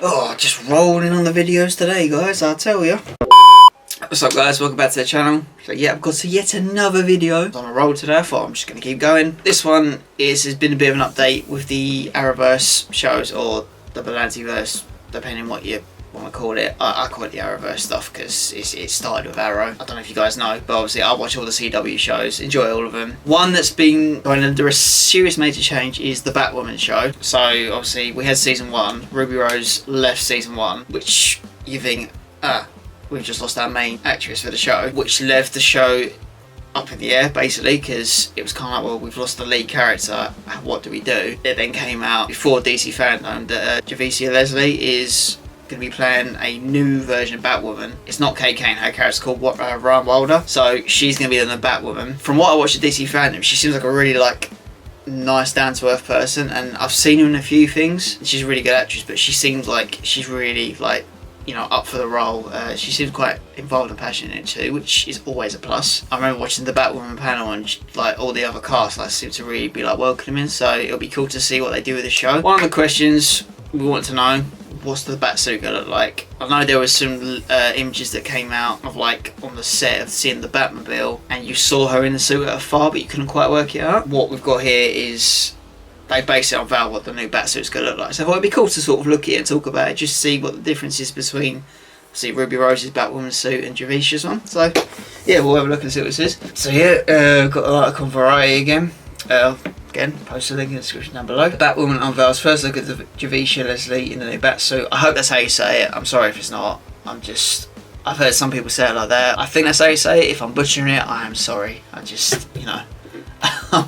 Oh, just rolling on the videos today, guys, I'll tell you. What's up, guys? Welcome back to the channel. So yeah, I've got yet another video on a roll today. I thought I'm just going to keep going. This one has been a bit of an update with the Arrowverse shows, or the Batsuit, depending on what you want to call it. I call it the Arrowverse stuff because it started with Arrow. I don't know if you guys know, but obviously I watch all the CW shows, enjoy all of them. One that's been going under a serious major change is the Batwoman show. So obviously we had season 1, Ruby Rose left season 1, which you think, we've just lost our main actress for the show, which left the show up in the air basically, because it was kind of like, well, we've lost the lead character, what do we do? It then came out before DC fandom that Javicia is going to be playing a new version of Batwoman. It's not Kate Kane, her character's called Ryan Wilder, so she's going to be the Batwoman. From what I watched at DC fandom, she seems like a really nice, down-to-earth person, and I've seen her in a few things. She's a really good actress, but she seems like she's really up for the role. She seems quite involved and passionate in it too, which is always a plus. I remember watching the Batwoman panel and all the other cast seem to really be welcoming, so it'll be cool to see what they do with the show. One of the questions we want to know, what's the Batsuit gonna look like? I know there was some images that came out of on the set of seeing the Batmobile, and you saw her in the suit at afar, but you couldn't quite work it out. What we've got here is they base it on what the new Batsuit's going to look like. So I thought it'd be cool to sort of look at it and talk about it, just see what the difference is between, see, Ruby Rose's Batwoman suit and Javicia's one. So yeah, we'll have a look and see what this is. So yeah, got a article on Variety again. Again, post a link in the description down below. Batwoman unveils first look at the Javicia Leslie in the new Batsuit. I hope that's how you say it. I'm sorry if it's not. I've heard some people say it like that. I think that's how you say it. If I'm butchering it, I am sorry. I'm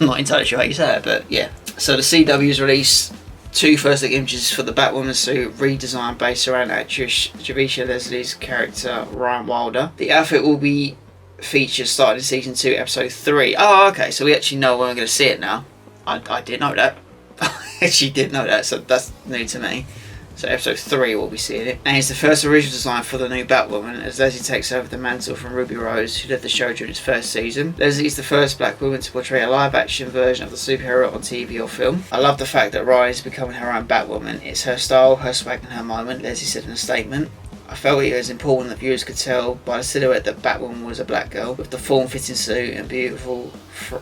not entirely sure how you say it, but yeah. So the CW's released 2 first look images for the Batwoman suit, redesigned based around actress Javicia Leslie's character Ryan Wilder. The outfit will be featured starting in season 2, episode 3. Oh, okay, so we actually know when we're going to see it now. I did know that. I actually did know that, so that's new to me. So episode 3 we'll be seeing it. And it's the first original design for the new Batwoman, as Leslie takes over the mantle from Ruby Rose, who led the show during its first season. Leslie is the first black woman to portray a live action version of the superhero on TV or film. I love the fact that Ryan is becoming her own Batwoman. It's her style, her swag and her moment, Leslie said in a statement. I felt it was important that viewers could tell by the silhouette that Batwoman was a black girl. With the form-fitting suit and beautiful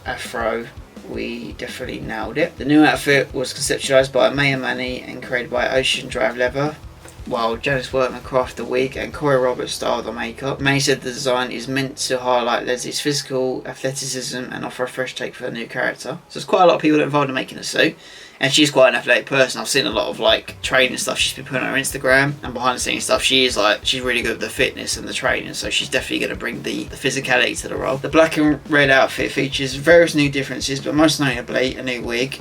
afro, we definitely nailed it. The new outfit was conceptualised by Maya Manny and created by Ocean Drive Leather, while Janice Workman crafted the wig and Corey Roberts styled the makeup. May said the design is meant to highlight Leslie's physical athleticism and offer a fresh take for the new character. So there's quite a lot of people involved in making the suit, and she's quite an athletic person. I've seen a lot of training stuff she's been putting on her Instagram, and behind the scenes stuff. She's really good at the fitness and the training, so she's definitely going to bring the physicality to the role. The black and red outfit features various new differences, but most notably a new wig,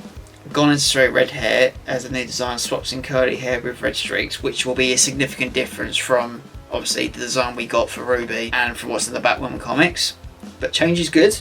gone into straight red hair, as the new design swaps in curly hair with red streaks, which will be a significant difference from obviously the design we got for Ruby and from what's in the Batwoman comics. But change is good.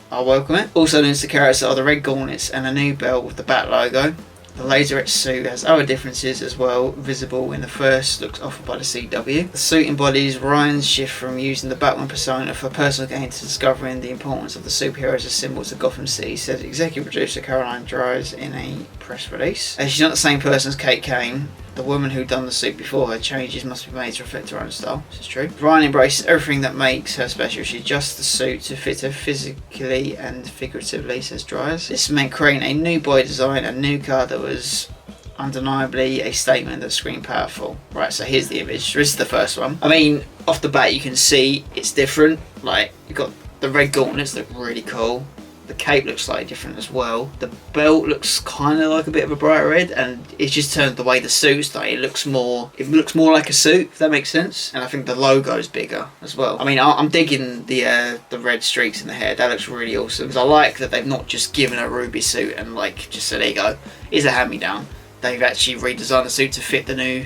I'll welcome it. Also new to the character are the red gauntlets and a new belt with the Bat logo. The laser etched suit has other differences as well, visible in the first looks offered by the CW. The suit embodies Ryan's shift from using the Batman persona for personal gain to discovering the importance of the superhero as a symbol to Gotham City, said executive producer Caroline Dries in a press release. As she's not the same person as Kate Kane, the woman who done the suit before her, changes must be made to reflect her own style. This is true. Ryan embraces everything that makes her special. She adjusts the suit to fit her physically and figuratively, says Dries. This meant creating a new body design, a new car that was undeniably a statement that screamed powerful. Right, so here's the image. This is the first one. I mean, off the bat you can see it's different. You've got the red gauntlets, look really cool. The cape looks slightly different as well. The belt looks kind of like a bit of a bright red, and it just turns the way the suit's done. It looks more like a suit, if that makes sense. And I think the logo's bigger as well. I mean, I'm digging the red streaks in the hair. That looks really awesome, because I like that they've not just given a Ruby suit and just said, there you go, here's a hand-me-down. They've actually redesigned the suit to fit the new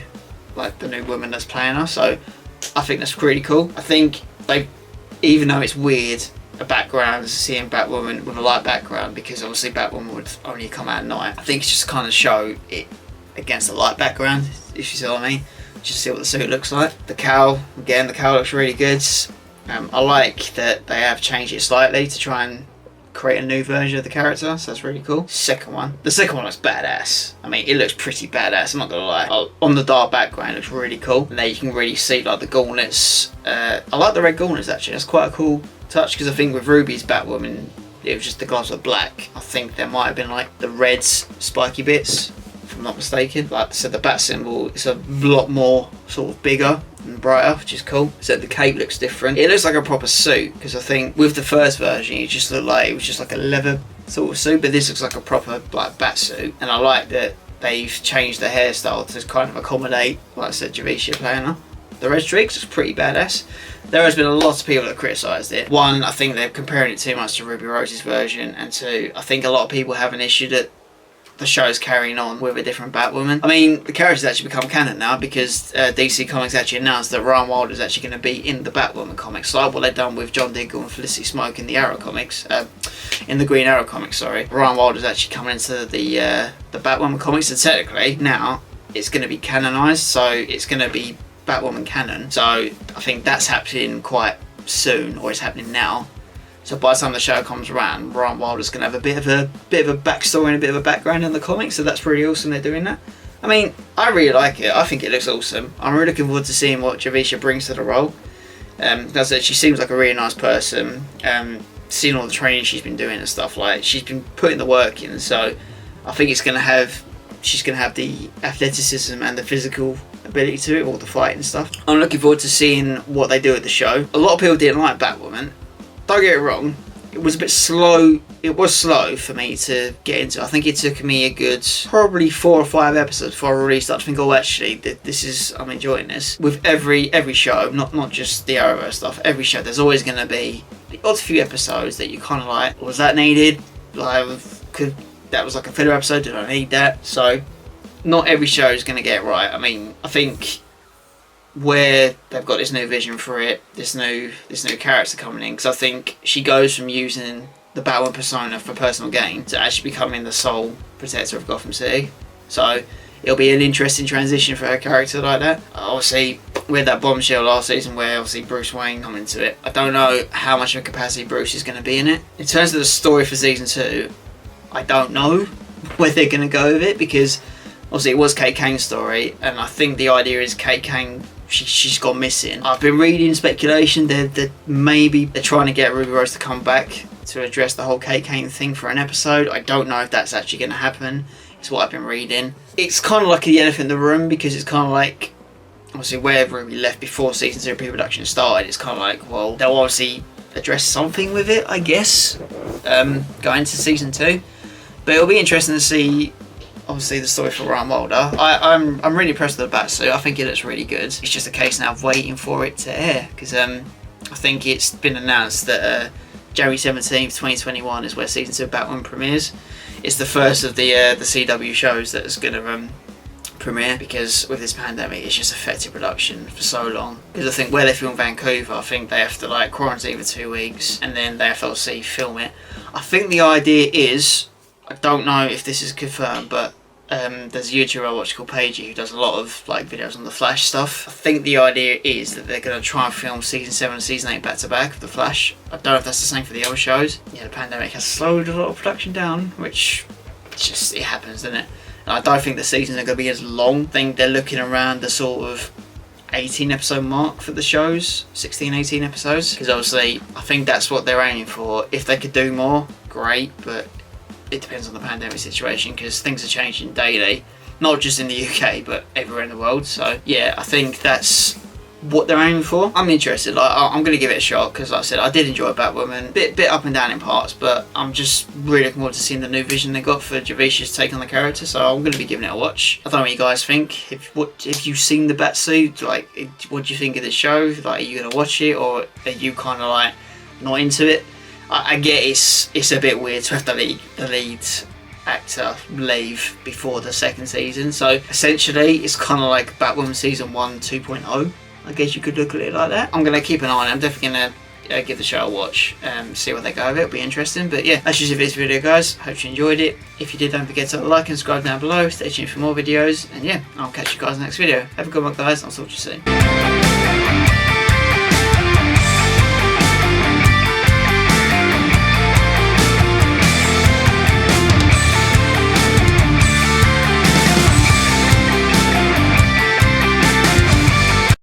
woman that's playing her. So I think that's pretty cool. I think even though it's weird, a background, seeing Batwoman with a light background, because obviously Batwoman would only come out at night. I think it's just kind of show it against a light background, if you see what I mean. Just see what the suit looks like. The cowl, again, looks really good. I like that they have changed it slightly to try and create a new version of the character, so that's really cool. The second one looks badass. I mean, it looks pretty badass, I'm not gonna lie. On the dark background, it looks really cool. And there you can really see like the gauntlets. I like the red gauntlets actually, that's quite a cool touch, because I think with Ruby's Batwoman, it was just the gloves were black. I think there might have been like the red spiky bits, if I'm not mistaken. Like I said, the bat symbol is a lot more sort of bigger and brighter, which is cool. So the cape looks different. It looks like a proper suit, because I think with the first version it just looked like it was just like a leather sort of suit, but this looks like a proper like bat suit. And I like that they've changed the hairstyle to kind of accommodate, like I said, Javicia playing her. The red streaks is pretty badass. There has been a lot of people that criticised it. One, I think they're comparing it too much to Ruby Rose's version, and two, I think a lot of people have an issue that the show's carrying on with a different Batwoman. I mean, the character's actually become canon now, because DC Comics actually announced that Ryan Wilder's actually going to be in the Batwoman comics, like what they've done with John Diggle and Felicity Smoke in the Arrow comics, in the Green Arrow comics, sorry. Ryan Wilder's actually coming into the Batwoman comics, and technically now it's going to be canonised, so it's going to be Batwoman canon. So I think that's happening quite soon, or it's happening now. So by the time the show comes around, Ryan Wilder's going to have a bit of a backstory and a bit of a background in the comics, so that's pretty awesome they're doing that. I mean, I really like it. I think it looks awesome. I'm really looking forward to seeing what Javicia brings to the role. As I said, she seems like a really nice person. Seeing all the training she's been doing and stuff, like she's been putting the work in, so I think she's going to have the athleticism and the physical ability to it, all the fight and stuff. I'm looking forward to seeing what they do with the show. A lot of people didn't like Batwoman. Don't get it wrong, it was a bit slow. It was slow for me to get into. I think it took me a good probably 4 or 5 episodes before I really started to think, oh, actually, I'm enjoying this. With every show, not just the Arrowverse stuff, every show, there's always going to be the odd few episodes that you kind of like, was that needed? Like, that was like a filler episode, did I need that? So, not every show is going to get it right. I mean, I think where they've got this new vision for it, this new character coming in, because I think she goes from using the Batwoman persona for personal gain to actually becoming the sole protector of Gotham City. So it'll be an interesting transition for her character like that. Obviously, with that bombshell last season where obviously Bruce Wayne come into it, I don't know how much of a capacity Bruce is going to be in it. In terms of the story for season 2, I don't know where they're going to go with it, because obviously it was Kate Kane's story, and I think the idea is Kate Kane, she's gone missing. I've been reading speculation that maybe they're trying to get Ruby Rose to come back to address the whole Kate Kane thing for an episode. I don't know if that's actually going to happen. It's what I've been reading. It's kind of like the elephant in the room, because it's kind of like, obviously where Ruby left before season 2 pre-production started, it's kind of like, well, they'll obviously address something with it, I guess, going into season 2. But it'll be interesting to see, obviously, the story for Ryan Wilder. I'm really impressed with the Batsuit. I think it looks really good. It's just a case now of waiting for it to air, because I think it's been announced that January 17th, 2021 is where season 2 of Batwoman premieres. It's the first of the CW shows that's going to premiere, because with this pandemic it's just affected production for so long. Because I think where they film Vancouver, I think they have to like quarantine for 2 weeks and then they have to obviously film it. I think the idea is, I don't know if this is confirmed, but there's a YouTuber I watch called Paigey who does a lot of like videos on the Flash stuff. I think the idea is that they're going to try and film season 7 and season 8 back to back of the Flash. I don't know if that's the same for the other shows. Yeah, the pandemic has slowed a lot of production down, which it happens, doesn't it? And I don't think the seasons are going to be as long. I think they're looking around the sort of 18 episode mark for the shows, 16, 18 episodes, because obviously I think that's what they're aiming for. If they could do more, great, but it depends on the pandemic situation, because things are changing daily, not just in the UK but everywhere in the world. So yeah, I think that's what they're aiming for. I'm interested. Like, I'm going to give it a shot, because like I said, I did enjoy Batwoman. Bit up and down in parts, but I'm just really looking forward to seeing the new vision they got for Javicia's take on the character, so I'm going to be giving it a watch. I don't know what you guys think. If you've seen the Batsuit, like, what do you think of the show? Like, are you going to watch it, or are you kind of like not into it? I get it's a bit weird to have the lead actor leave before the second season, so essentially it's kind of like Batwoman season 1 2.0. I guess you could look at it like that. I'm going to keep an eye on it. I'm definitely going to give the show a watch, see what they go with it. It'll be interesting. But yeah, that's just it for this video, guys. Hope you enjoyed it. If you did, don't forget to like and subscribe down below. Stay tuned for more videos. And yeah, I'll catch you guys in the next video. Have a good one, guys. I'll talk to you soon.